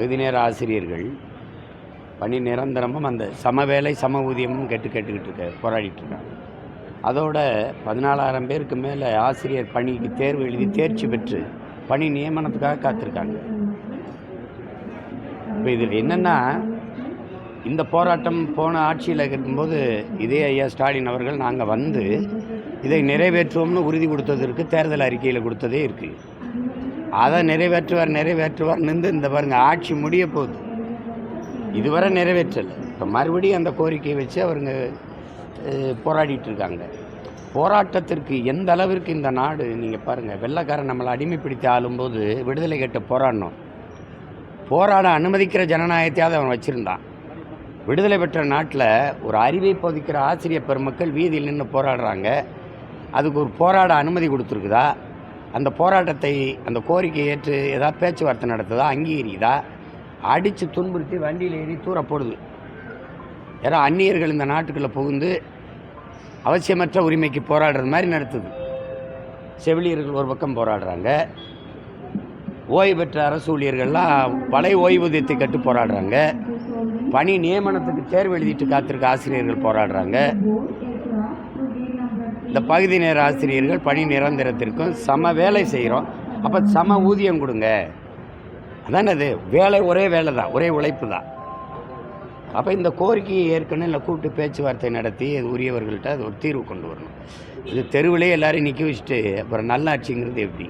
பகுதி நேர ஆசிரியர்கள் பணி நிரந்தரமும் அந்த சமவேலை சம ஊதியமும் கேட்டுக்கிட்டு போராடிட்டு இருக்காங்க. அதோட 14,000 பேருக்கு மேலே ஆசிரியர் பணிக்கு தேர்வு எழுதி தேர்ச்சி பெற்று பணி நியமனத்துக்காக காத்திருக்காங்க. இப்போ இதில் என்னென்னா, இந்த போராட்டம் போன ஆட்சியில் இருக்கும்போது இதே ஐயா ஸ்டாலின் அவர்கள் நாங்கள் வந்து இதை நிறைவேற்றுவோம்னு உறுதி கொடுத்ததற்கு தேர்தல் அறிக்கையில் கொடுத்ததே இருக்குது. அதை நிறைவேற்றுவார் நின்று இந்த பாருங்கள் ஆட்சி முடிய போகுது, இதுவரை நிறைவேற்றலை. இப்போ மறுபடியும் அந்த கோரிக்கையை வச்சு அவருங்க போராடிட்டு இருக்காங்க. போராட்டத்திற்கு எந்த அளவிற்கு இந்த நாடு நீங்கள் பாருங்கள், வெள்ளைக்காரன் நம்மளை அடிமைப்படுத்தி ஆளும்போது விடுதலை கேட்டு போராடணும், போராட அனுமதிக்கிற ஜனநாயகத்தையாவது அவன் வச்சுருந்தான். விடுதலை பெற்ற நாட்டில் ஒரு அறிவை போதிக்கிற ஆசிரியர் பெருமக்கள் வீதியில் நின்று போராடுறாங்க. அதுக்கு ஒரு போராட அனுமதி கொடுத்துருக்குதா? அந்த போராட்டத்தை அந்த கோரிக்கை ஏற்று ஏதாவது பேச்சுவார்த்தை நடத்துதா? அங்கீகரிக்குதா? அடித்து துன்புறுத்தி வண்டியில் ஏறி தூர போடுது. யாரோ அந்நியர்கள் இந்த நாட்டுக்குள்ளே புகுந்து அவசியமற்ற உரிமைக்கு போராடுறது மாதிரி நடத்துது. செவிலியர்கள் ஒரு பக்கம் போராடுறாங்க, ஓய்வு பெற்ற அரசு ஊழியர்கள்லாம் பழைய ஓய்வூதியத்தை கட்டு போராடுறாங்க, பணி நியமனத்துக்கு தேர்வு எழுதிட்டு காத்திருக்க ஆசிரியர்கள் போராடுறாங்க. இந்த பகுதி நேர ஆசிரியர்கள் பணி நிரந்தரத்திற்கும் சம வேலை செய்கிறோம், அப்போ சம ஊதியம் கொடுங்க. அதானே அது வேலை, ஒரே வேலை தான், ஒரே உழைப்பு தான். அப்போ இந்த கோரிக்கையை ஏற்கனவே இல்லை கூப்பிட்டு பேச்சுவார்த்தை நடத்தி அது உரியவர்கள்ட்ட அது ஒரு தீர்வு கொண்டு வரணும். இது தெருவிலே எல்லாரையும் நிற்க வச்சுட்டு அப்புறம் நல்லாட்சிங்கிறது எப்படி?